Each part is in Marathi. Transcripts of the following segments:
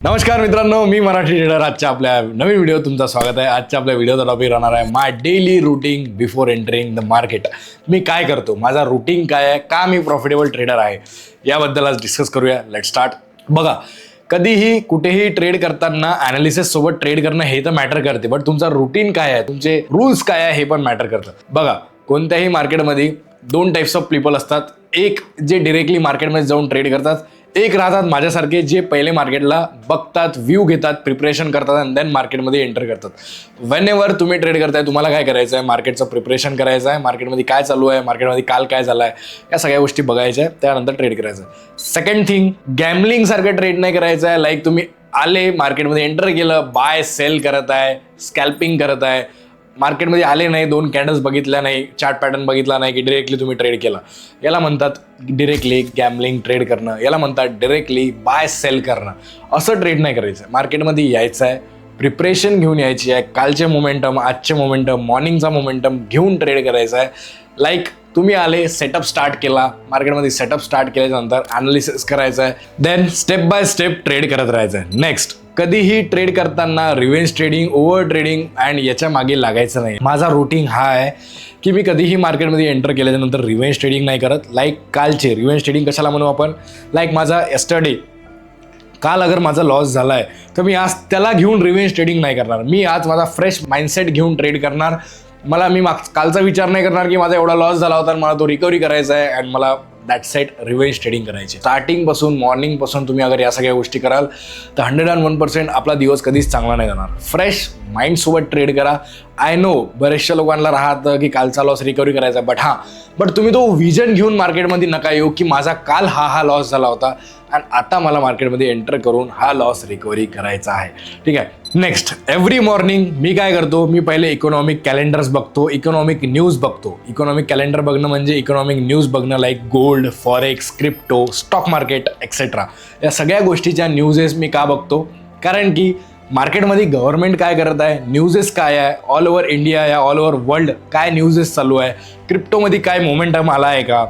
नमस्कार मित्रांनो, मी मराठी ट्रेडर. आजच्या आपल्या नवीन व्हिडिओ तुमचं स्वागत आहे. आजच्या आपल्या व्हिडिओचा टॉपिक राहणार आहे my daily routine before entering the market. मी काय करतो, माझा रुटीन काय आहे, का मी प्रॉफिटेबल ट्रेडर आहे, याबद्दल आज डिस्कस करूया. Let start. बघा, कधीही कुठेही ट्रेड करताना ॲनालिसिस सोबत ट्रेड करणं हे तर मॅटर करते, बट तुमचा रुटीन काय आहे, तुमचे रूल्स काय आहे हे पण मॅटर करतं. बघा, कोणत्याही मार्केटमध्ये दोन टाईप्स ऑफ पीपल असतात. एक जे डिरेक्टली मार्केटमध्ये जाऊन ट्रेड करतात, एक राहतात माझ्यासारखे जे पहिले मार्केटला बघतात, व्ह्यू घेतात, प्रिपरेशन करतात आणि देन मार्केटमध्ये एंटर करतात. वेन एव्हर तुम्ही ट्रेड करताय, तुम्हाला काय करायचं आहे, मार्केटचं प्रिपरेशन करायचं आहे, मार्केटमध्ये काय चालू आहे, मार्केटमध्ये काल काय झालं आहे, या सगळ्या गोष्टी बघायच्या आहे, त्यानंतर ट्रेड करायचं आहे. सेकंड थिंग, गॅमलिंग सारखं ट्रेड नाही करायचं आहे. लाईक तुम्ही आले, मार्केटमध्ये एंटर केलं, बाय सेल करत आहे, स्कॅल्पिंग करत आहे, मार्केटमध्ये आले नाही, दोन कॅन्डल्स बघितल्या नाही, चार्ट पॅटर्न बघितला नाही की डिरेक्टली तुम्ही ट्रेड केला. याला म्हणतात डिरेक्टली गॅमलिंग ट्रेड करणं, याला म्हणतात डिरेक्टली बाय सेल करणं. असं ट्रेड नाही करायचं. मार्केटमध्ये यायचं आहे, प्रिपरेशन घेऊन यायची आहे, कालचे मोमेंटम, आजचे मोमेंटम, मॉर्निंगचा मोमेंटम घेऊन ट्रेड करायचा आहे. लाईक तुम्ही आले, सेटअप स्टार्ट केला, मार्केटमध्ये सेटअप स्टार्ट केल्यानंतर ॲनालिसिस करायचं आहे, then step by step trade करत राहायचं आहे. नेक्स्ट, कधीही ट्रेड करताना revenge trading, over trading and याच्या मागे लागायचं नाही. माझा रुटीन हा आहे की मी कधीही मार्केटमध्ये एंटर केल्यानंतर रिव्हेंज ट्रेडिंग नाही करत. लाईक कालचे रिव्हेंज ट्रेडिंग कशाला म्हणू आपण, लाईक माझा येस्टरडे, काल अगर माझा लॉस झाला आहे तर मी आज त्याला घेऊन रिव्हेंज ट्रेडिंग नाही करणार. मी आज माझा फ्रेश माइंडसेट घेऊन ट्रेड करणार. मी कालचा विचार नाही करणार की माझा एवढा लॉस झाला होता आणि मला तो रिकव्हरी करायचा आहे अँड मला दॅट सेट रिव्हेंज ट्रेडिंग करायची. स्टार्टिंगपासून, मॉर्निंगपासून तुम्ही अगर या सगळ्या गोष्टी कराल तर 101% आपला दिवस कधीच चांगला नाही जाणार. फ्रेश माइंडसोबत ट्रेड करा. आय नो बऱ्याचशा लोकांना राहतं की कालचा लॉस रिकव्हरी करायचा, बट तुम्ही तो विजन घेऊन मार्केटमध्ये नका येऊ की माझा काल हा लॉस झाला होता आणि आता मला मार्केटमध्ये एंटर करून हा लॉस रिकव्हरी करायचा आहे. ठीक आहे. नेक्स्ट, एव्हरी मॉर्निंग मी काय करतो, मी पहिले इकॉनॉमिक कॅलेंडर्स बघतो, इकॉनॉमिक न्यूज बघतो. इकॉनॉमिक कॅलेंडर बघणं म्हणजे इकॉनॉमिक न्यूज बघणं, like gold, forex, crypto, stock market etcetera. या सगळ्या गोष्टीच्या न्यूजेस मी का बघतो, कारण की मार्केटमध्ये गव्हर्नमेंट काय करत आहे, न्यूजेस काय आहे, ऑल ओव्हर इंडिया या ऑल ओव्हर वर्ल्ड काय न्यूजेस चालू आहे, क्रिप्टोमध्ये काय मोमेंटम आला आहे का,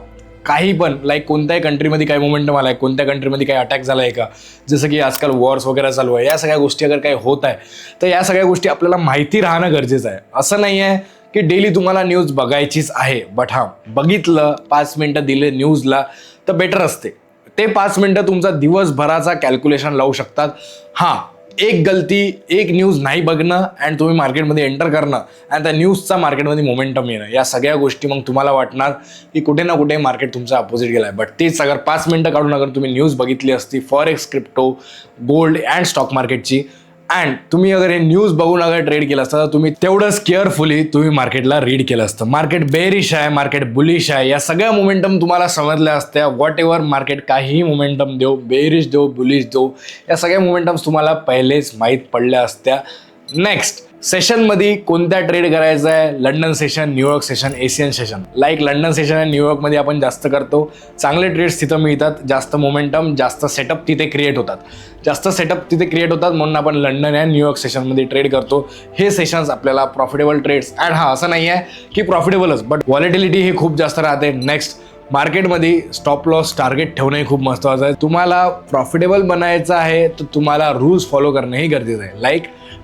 काही पण लाईक कोणत्याही कंट्रीमध्ये काय मोमेंटम आला आहे, कोणत्या कंट्रीमध्ये काही अटॅक झाला आहे का, जसं की आजकाल वॉर्स वगैरे चालू आहे. या सगळ्या गोष्टी अगर काही होत आहे तर या सगळ्या गोष्टी आपल्याला माहिती राहणं गरजेचं आहे. असं नाही आहे की डेली तुम्हाला न्यूज बघायचीच आहे, बट बघितलं, 5 मिनटं दिले न्यूजला तर बेटर असते. ते 5 मिनटं तुमचा दिवसभराचा कॅल्क्युलेशन लावू शकतात. एक गलती, एक न्यूज नाही बघणं अँड तुम्ही मार्केटमध्ये एंटर करणं आणि त्या न्यूजचा मार्केटमध्ये मोमेंटम येणं, या सगळ्या गोष्टी मग तुम्हाला वाटणार की कुठे ना कुठे मार्केट तुमचं अपोजिट गेलं आहे. बट तेच अगर 5 मिनटं काढून अगर तुम्ही न्यूज बघितली असती forex, crypto, gold and stock मार्केटची, अँड तुम्ही अगर हे न्यूज बघून अगर ट्रेड केलं असतं तर तुम्ही तेवढंच केअरफुली तुम्ही मार्केटला रीड केलं असतं. मार्केट बेरिश आहे, मार्केट बुलिश आहे, या सगळ्या मोमेंटम तुम्हाला समजल्या असत्या. व्हॉट एव्हर मार्केट काहीही मोमेंटम देऊ, बेरिश देऊ, बुलिश देऊ, या सगळ्या मोमेंटम्स तुम्हाला पहिलेच माहीत पडल्या असत्या. नेक्स्ट, सेशनमध्ये कोणत्या ट्रेड करायचा आहे, London session, New York session, Asian session. Like London session आणि न्यूयॉर्कमध्ये आपण जास्त करतो. चांगले ट्रेड्स तिथं मिळतात, जास्त मोमेंटम, जास्त सेटअप तिथे क्रिएट होतात, म्हणून आपण लंडन आणि न्यूयॉर्क सेशनमध्ये ट्रेड करतो. हे सेशन्स आपल्याला प्रॉफिटेबल ट्रेड्स, अँड असं नाही आहे की प्रॉफिटेबलच, बट व्हॉलेटिलिटी ही खूप जास्त राहते. नेक्स्ट, मार्केटमध्ये स्टॉप लॉस टार्गेट ठेवणंही खूप महत्त्वाचं आहे. तुम्हाला प्रॉफिटेबल बनायचं आहे तर तुम्हाला रूल्स फॉलो करणंही गरजेचं आहे. लाईक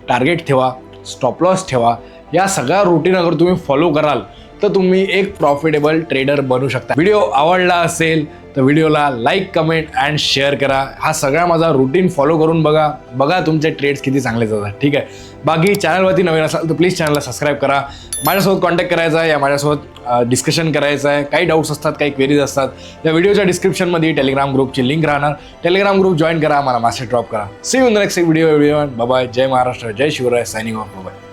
टार्गेट ठेवा, स्टॉप लॉस ठेवा, या सगळ्या रुटीन अगर तुम्ही फॉलो कराल तर तुम्ही एक प्रॉफिटेबल ट्रेडर बनू शकता. व्हिडिओ आवडला असेल तर व्हिडिओला लाईक, कमेंट अँड शेअर करा. हा सगळा माझा रुटीन फॉलो करून बघा तुमचे ट्रेड्स किती चांगले जातात. ठीक आहे. बाकी चॅनलवरती नवीन असाल तर प्लीज चॅनलला सबस्क्राईब करा. माझ्यासोबत कॉन्टॅक्ट करायचा आहे, या माझ्यासोबत डिस्कशन करायचं आहे. काही डाऊट्स असतात, काही क्वेरीज असतात, या व्हिडिओच्या डिस्क्रिप्शनमध्ये टेलिग्राम ग्रुपची लिंक राहणार. टेलिग्राम ग्रुप जॉईन करा, मला मेसेज ड्रॉप करा. See you in the next video. Bye bye. जय महाराष्ट्र, जय शिवराय. Signing off. बाय.